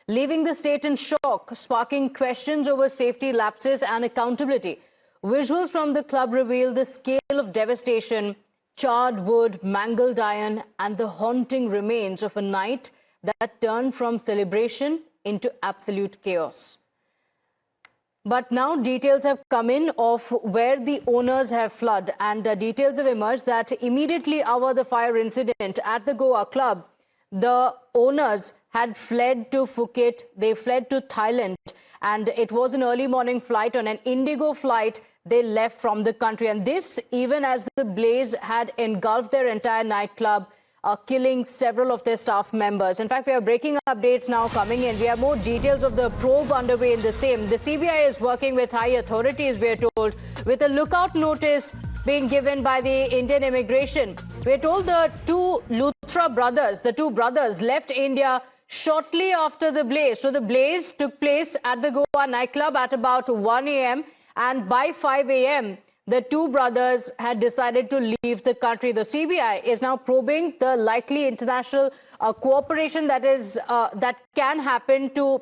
leaving the state in shock, sparking questions over safety lapses and accountability. Visuals from the club reveal the scale of devastation, charred wood, mangled iron, and the haunting remains of a night that turned from celebration into absolute chaos. But now details have come in of where the owners have fled, and details have emerged that immediately after the fire incident at the Goa club, the owners had fled to Phuket, they fled to Thailand, and it was an early morning flight. On an Indigo flight, they left from the country. And this even as the blaze had engulfed their entire nightclub, killing several of their staff members. In fact, we have breaking updates now coming in. We have more details of the probe underway in the same. The CBI is working with high authorities, we are told, with a lookout notice being given by the Indian immigration. We are told the two Luthra brothers, left India shortly after the blaze. So the blaze took place at the Goa nightclub at about 1 a.m. and by 5 a.m., the two brothers had decided to leave the country. The CBI is now probing the likely international cooperation that can happen to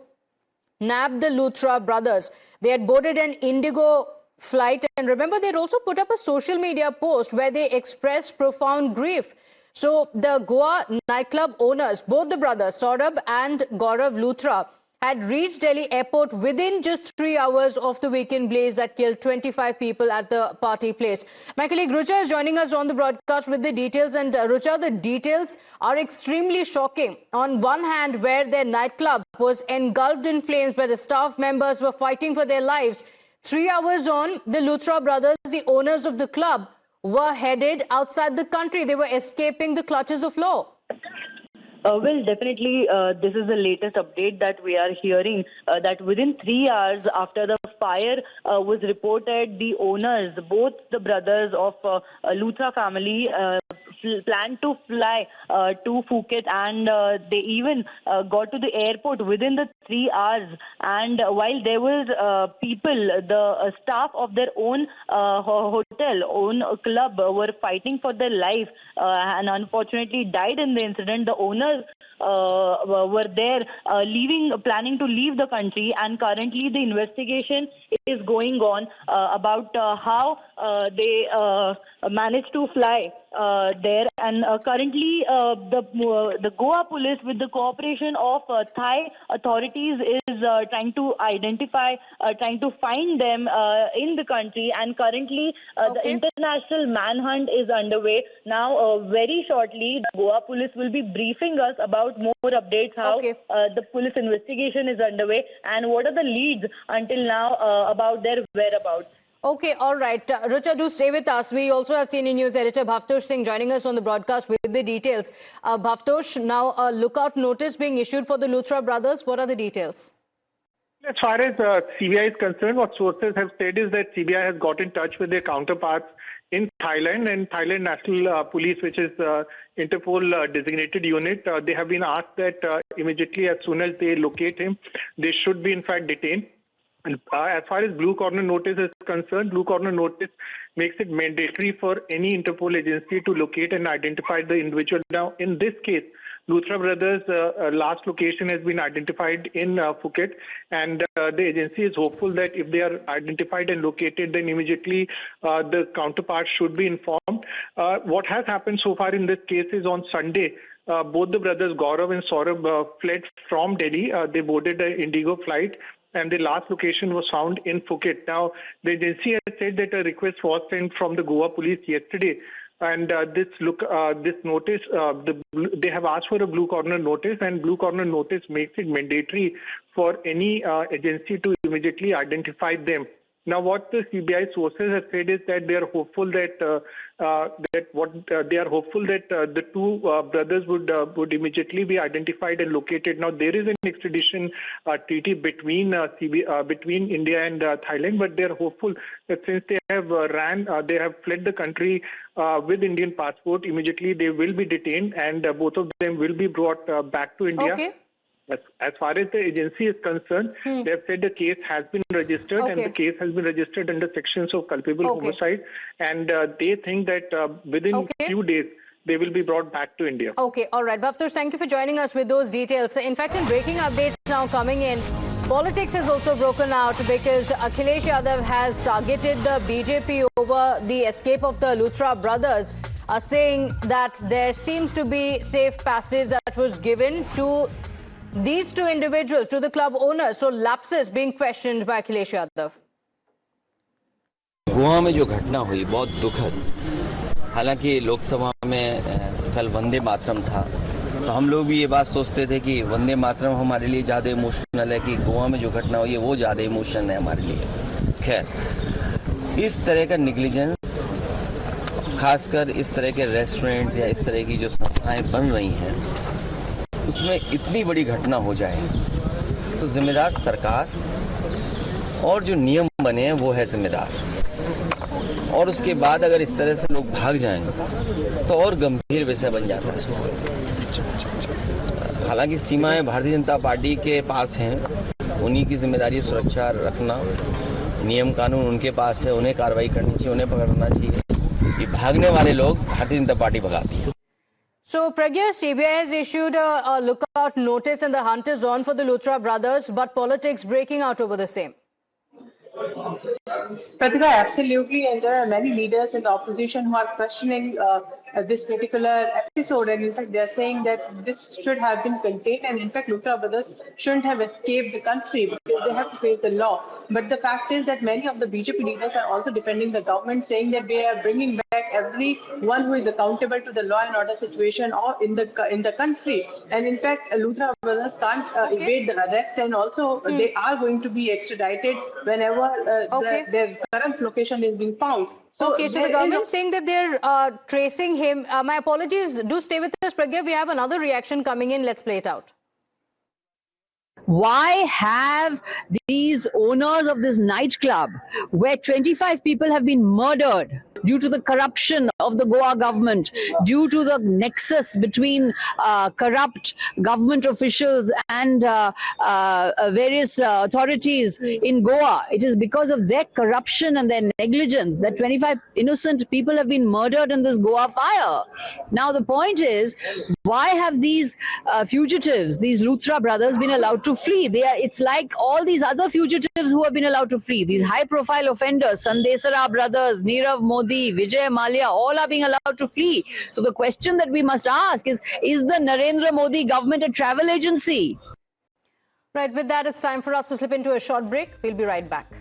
nab the Luthra brothers. They had boarded an Indigo flight, and remember, they had also put up a social media post where they expressed profound grief. So the Goa nightclub owners, both the brothers, Saurabh and Gaurav Luthra, had reached Delhi airport within just 3 hours of the weekend blaze that killed 25 people at the party place. My colleague Rucha is joining us on the broadcast with the details. And Rucha, the details are extremely shocking. On one hand, where their nightclub was engulfed in flames, where the staff members were fighting for their lives, 3 hours on, the Luthra brothers, the owners of the club, were headed outside the country. They were escaping the clutches of law. Well, definitely, this is the latest update that we are hearing, that within 3 hours after the fire was reported, the owners, both the brothers of Luthra family, planned to fly to Phuket, and they even got to the airport within the 3 hours. And while there was people, the staff of their own hotel, own club, were fighting for their life and unfortunately died in the incident. The owners were there planning to leave the country, and currently the investigation is going on about how they managed to fly there. And currently the Goa police, with the cooperation of Thai authorities, is trying to identify, trying to find them in the country. And currently the international manhunt is underway. Now very shortly the Goa police will be briefing us about more updates, how the police investigation is underway and what are the leads until now about their whereabouts. Okay, all right. Rucha, do stay with us. We also have senior news editor Bhavtosh Singh joining us on the broadcast with the details. Bhavtosh, now a lookout notice being issued for the Luthra brothers. What are the details? As far as CBI is concerned, what sources have said is that CBI has got in touch with their counterparts in Thailand, and Thailand National Police, which is Interpol designated unit. They have been asked that immediately, as soon as they locate him, they should be in fact detained. And as far as Blue Corner Notice is concerned, Blue Corner Notice makes it mandatory for any Interpol agency to locate and identify the individual. Now, in this case, Luthra brothers' last location has been identified in Phuket, and the agency is hopeful that if they are identified and located, then immediately the counterparts should be informed. What has happened so far in this case is on Sunday, both the brothers Gaurav and Saurabh fled from Delhi. They boarded an Indigo flight, and the last location was found in Phuket. Now, the agency has said that a request was sent from the Goa police yesterday, and this notice, they have asked for a Blue Corner Notice, and Blue Corner Notice makes it mandatory for any agency to immediately identify them. Now, what the CBI sources have said is that they are hopeful that the two brothers would immediately be identified and located. Now, there is an extradition treaty between India and Thailand, but they are hopeful that since they have fled the country with Indian passport, immediately they will be detained, and both of them will be brought back to India. Okay. As far as the agency is concerned, they have said the case has been registered, and the case has been registered under sections of culpable homicide, and they think that within few days they will be brought back to India. Okay, all right. Bhavtosh, thank you for joining us with those details. In fact, in breaking updates now coming in, politics has also broken out because Akhilesh Yadav has targeted the BJP over the escape of the Luthra brothers, saying that there seems to be safe passage that was given to these two individuals, to the club owners. So lapses being questioned by Akhilesh Yadav. Goa में जो घटना हुई बहुत दुखद, हालांकि लोकसभा में कल वंदे मातरम था, तो हम लोग भी ये बात सोचते थे कि वंदे मातरम हमारे लिए ज़्यादा इमोशनल है कि गोवा में जो घटना हुई है वो ज़्यादा इमोशनल है हमारे लिए। खैर, इस तरह का निग्लिजेंस, खासकर इस तरह के रेस्टोरेंट या इस तरह की जो संस्थाएं बन रही हैं, उसमें इतनी बड़ी घटना हो जाए तो जिम्मेदार सरकार और जो नियम बने हैं वो है जिम्मेदार। और उसके बाद अगर इस तरह से लोग भाग जाएं तो और गंभीर विषय बन जाता है। हालांकि सीमाएं भारतीय जनता पार्टी के पास हैं, उन्हीं की जिम्मेदारी सुरक्षा रखना, नियम कानून उनके पास है, उन्हें कार्रवाई करनी चाहिए, उन्हें पकड़ना चाहिए। ये भागने वाले लोग भारतीय जनता पार्टी भगाती है। So, Pragya, CBI has issued a lookout notice and the hunt is on for the Luthra brothers, but politics breaking out over the same. Pratika, absolutely, and there are many leaders in the opposition who are questioning this particular episode, and in fact they are saying that this should have been contained, and in fact Luthra brothers shouldn't have escaped the country because they have to face the law. But the fact is that many of the BJP leaders are also defending the government, saying that they are bringing back everyone who is accountable to the law and order situation or in the country. And in fact, Luthra brothers can't evade the arrest, and also they are going to be extradited whenever their current location is being found. So the government is saying that they're tracing him. My apologies. Do stay with us, Pragya. We have another reaction coming in. Let's play it out. Why have these owners of this nightclub, where 25 people have been murdered due to the corruption of the Goa government, due to the nexus between corrupt government officials and various authorities in Goa, it is because of their corruption and their negligence that 25 innocent people have been murdered in this Goa fire. Now the point is, why have these fugitives, these Luthra brothers, been allowed to flee? It's like all these other fugitives who have been allowed to flee. These high-profile offenders, Sandesara brothers, Nirav Modi, Vijay Mallya, all are being allowed to flee. So the question that we must ask is the Narendra Modi government a travel agency? Right, with that, it's time for us to slip into a short break. We'll be right back.